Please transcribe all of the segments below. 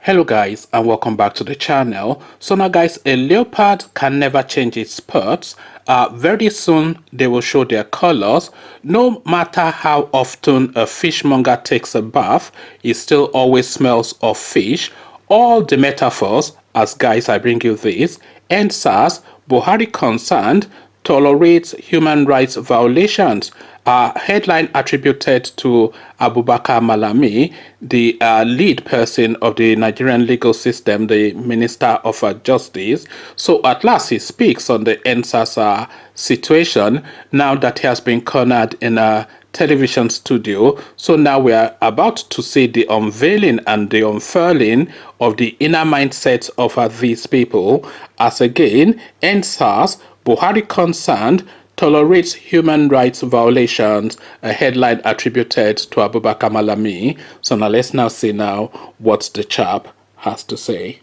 Hello guys, and welcome back to the channel. So now guys, a leopard can never change its spots. Very soon they will show their colors. No matter how often a fishmonger takes a bath, it still always smells of fish. All the metaphors, as guys I bring you this, Endsars Buhari concerned tolerates human rights violations. Headline attributed to Abubakar Malami, the lead person of the Nigerian legal system, the Minister of Justice. So at last he speaks on the Endsars situation now that he has been cornered in a television studio. So now we are about to see the unveiling and the unfurling of the inner mindset of these people, as again Endsars Buhari concerned tolerates human rights violations, a headline attributed to Abubakar Malami. So now let's now see now what the chap has to say.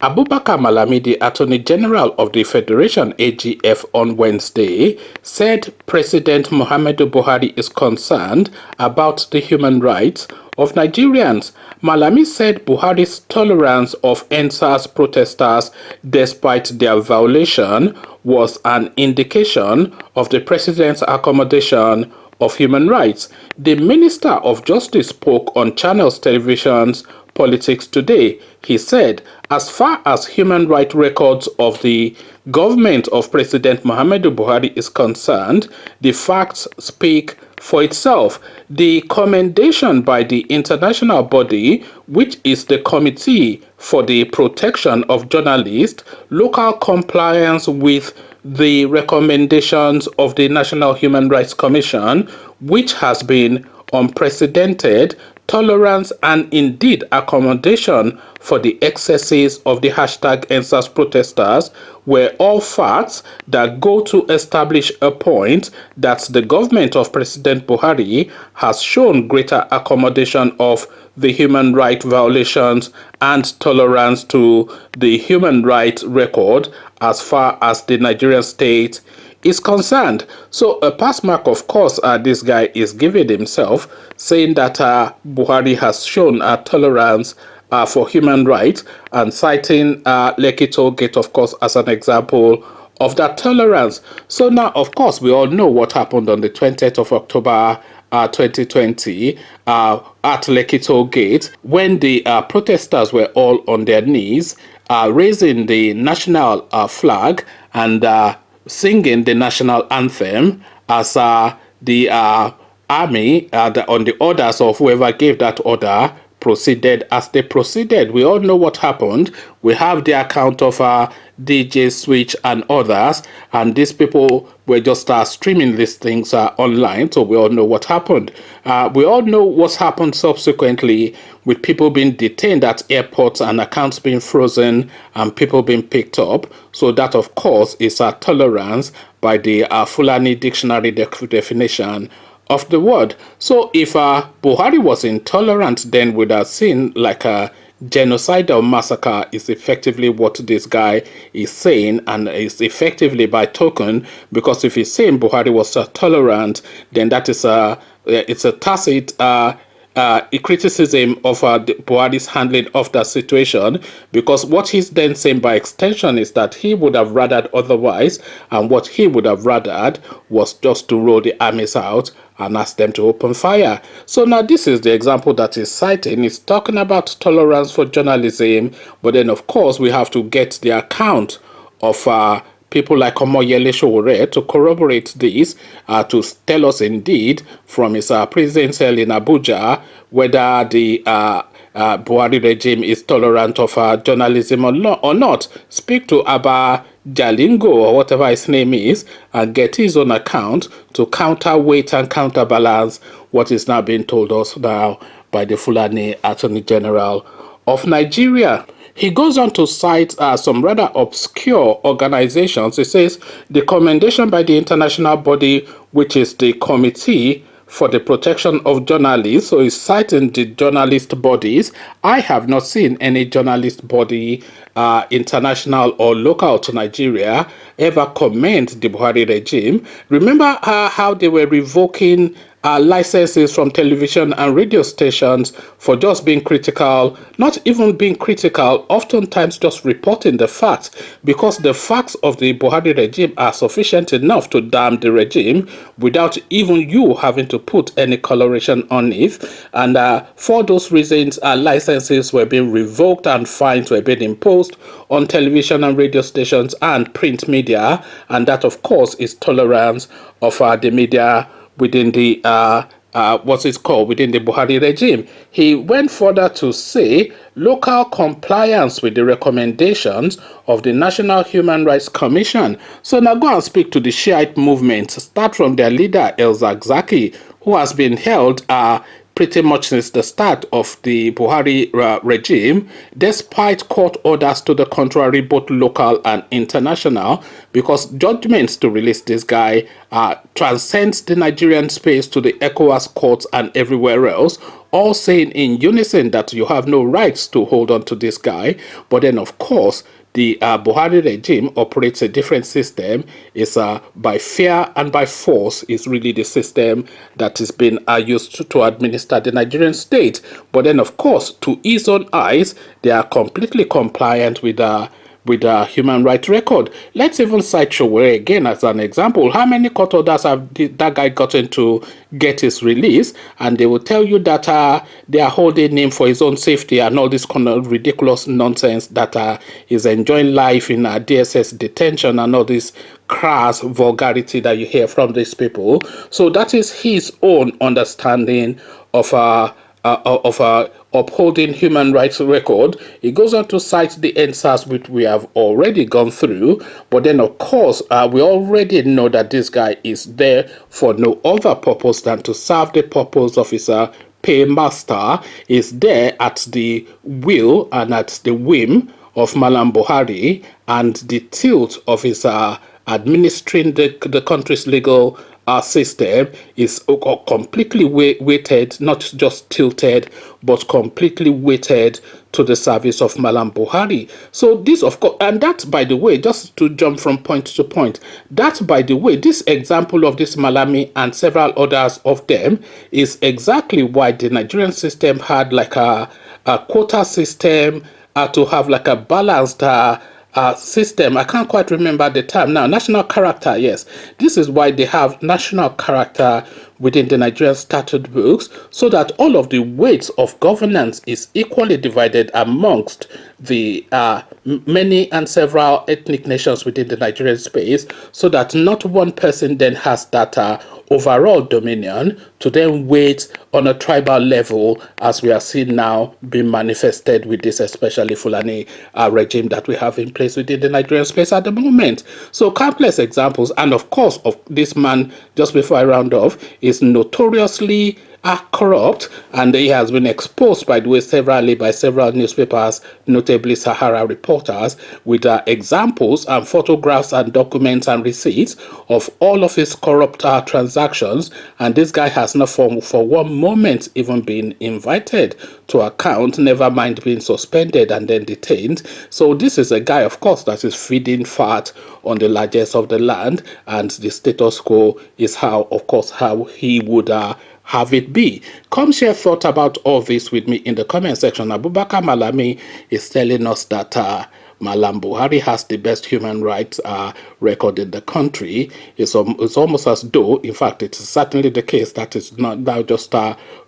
Abubakar Malami, the Attorney General of the Federation AGF on Wednesday, said President Muhammadu Buhari is concerned about the human rights of Nigerians. Malami said Buhari's tolerance of Endsars protesters despite their violation was an indication of the president's accommodation of human rights. The Minister of Justice spoke on Channels Television's Politics Today. He said, as far as human rights records of the government of President Muhammadu Buhari is concerned, the facts speak for itself. The commendation by the international body, which is the Committee for the Protection of Journalists, local compliance with the recommendations of the National Human Rights Commission, which has been unprecedented, tolerance and indeed accommodation for the excesses of the hashtag Endsars Protesters were all facts that go to establish a point that the government of President Buhari has shown greater accommodation of the human rights violations and tolerance to the human rights record as far as the Nigerian state is concerned. So a pass mark, of course, this guy is giving himself, saying that Buhari has shown tolerance for human rights, and citing Lekki Toll Gate, of course, as an example of that tolerance. So now, of course, we all know what happened on the 20th of October 2020 at Lekki Toll Gate, when the protesters were all on their knees, raising the national flag and singing the national anthem as the army, on the orders of whoever gave that order, proceeded as they proceeded. We all know what happened. We have the account of DJ Switch and others, and these people were just streaming these things online, so we all know what happened. We all know what's happened subsequently, with people being detained at airports and accounts being frozen and people being picked up. So that, of course, is a tolerance by the Fulani dictionary definition of the word. So if Buhari was intolerant, then we'd have seen like a genocidal massacre is effectively what this guy is saying, and is effectively by token, because if he's saying Buhari was tolerant, then that is it's a tacit a criticism of Buhari's handling of that situation, because what he's then saying by extension is that he would have rathered otherwise, and what he would have rathered was just to roll the armies out and ask them to open fire. So now this is the example that he's citing. He's talking about tolerance for journalism, but then of course we have to get the account of people like Omoyele Sowore to corroborate this, to tell us indeed from his prison cell in Abuja whether the Buhari regime is tolerant of journalism or not. Speak to Abba Jalingo or whatever his name is, and get his own account to counterweight and counterbalance what is now being told us now by the Fulani Attorney General of Nigeria. He goes on to cite some rather obscure organizations. He says the commendation by the international body, which is the Committee for the Protection of Journalists. So he's citing the journalist bodies. I have not seen any journalist body, international or local to Nigeria, ever commend the Buhari regime. Remember how they were revoking licenses from television and radio stations for just being critical, not even being critical, oftentimes just reporting the facts, because the facts of the Buhari regime are sufficient enough to damn the regime without even you having to put any coloration on it. And for those reasons, licenses were being revoked and fines were being imposed on television and radio stations and print media. And that, of course, is tolerance of the media within the within the Buhari regime. He went further to say local compliance with the recommendations of the National Human Rights Commission. So now go and speak to the Shiite movement. Start from their leader El-Zakzaky, who has been held pretty much since the start of the Buhari regime, despite court orders to the contrary, both local and international, because judgments to release this guy transcends the Nigerian space to the ECOWAS courts and everywhere else, all saying in unison that you have no rights to hold on to this guy. But then, of course, the Buhari regime operates a different system. It's by fear and by force is really the system that is being used to administer the Nigerian state. But then, of course, to his own eyes, they are completely compliant with a human rights record. Let's even cite Showore again as an example. How many court orders have that guy gotten to get his release? And they will tell you that they are holding him for his own safety and all this kind of ridiculous nonsense that is enjoying life in DSS detention and all this crass vulgarity that you hear from these people. So that is his own understanding of upholding human rights record. He goes on to cite the Endsars, which we have already gone through. But then, of course, we already know that this guy is there for no other purpose than to serve the purpose of his paymaster. Is there at the will and at the whim of Mallam Buhari and the tilt of his administering the country's legal system is completely weighted, not just tilted, but completely weighted to the service of Mallam Buhari. So this, of course, and that, by the way, just to jump from point to point, that, by the way, this example of this Malami and several others of them is exactly why the Nigerian system had like a quota system to have like a balanced system. I can't quite remember the term now. National character, yes. This is why they have national character within the Nigerian statute books, so that all of the weights of governance is equally divided amongst the many and several ethnic nations within the Nigerian space, so that not one person then has that overall dominion to then wait on a tribal level, as we are seeing now being manifested with this especially Fulani regime that we have in place within the Nigerian space at the moment. So countless examples, and of course of this man, just before I round off, is notoriously corrupt, and he has been exposed, by the way, severally by several newspapers, notably Sahara reporters, with examples and photographs and documents and receipts of all of his corrupt transactions. And this guy has not for one moment even been invited to account, never mind being suspended and then detained. So this is a guy, of course, that is feeding fat on the largesse of the land, and the status quo is how, of course, how he would have it be. Come share thoughts about all this with me in the comment section. Abubakar Malami is telling us that Mallam Buhari has the best human rights record in the country. It's almost as though, in fact, it's certainly the case that it's not now just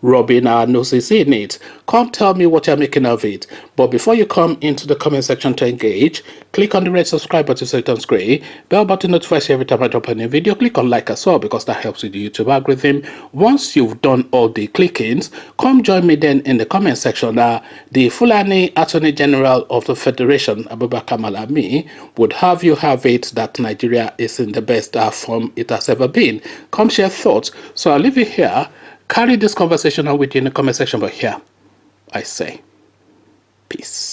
rubbing our noses in it. Come tell me what you're making of it. But before you come into the comment section to engage, click on the red subscribe button so it turns gray. Bell button notifies you every time I drop a new video. Click on like as well, because that helps with the YouTube algorithm. Once you've done all the clickings, come join me then in the comment section. The Fulani Attorney General of the Federation, Abubakar Malami, would have you have it that Nigeria is in the best form it has ever been. Come share thoughts. So I'll leave you here. Carry this conversation on with you in the comment section, but here I say peace.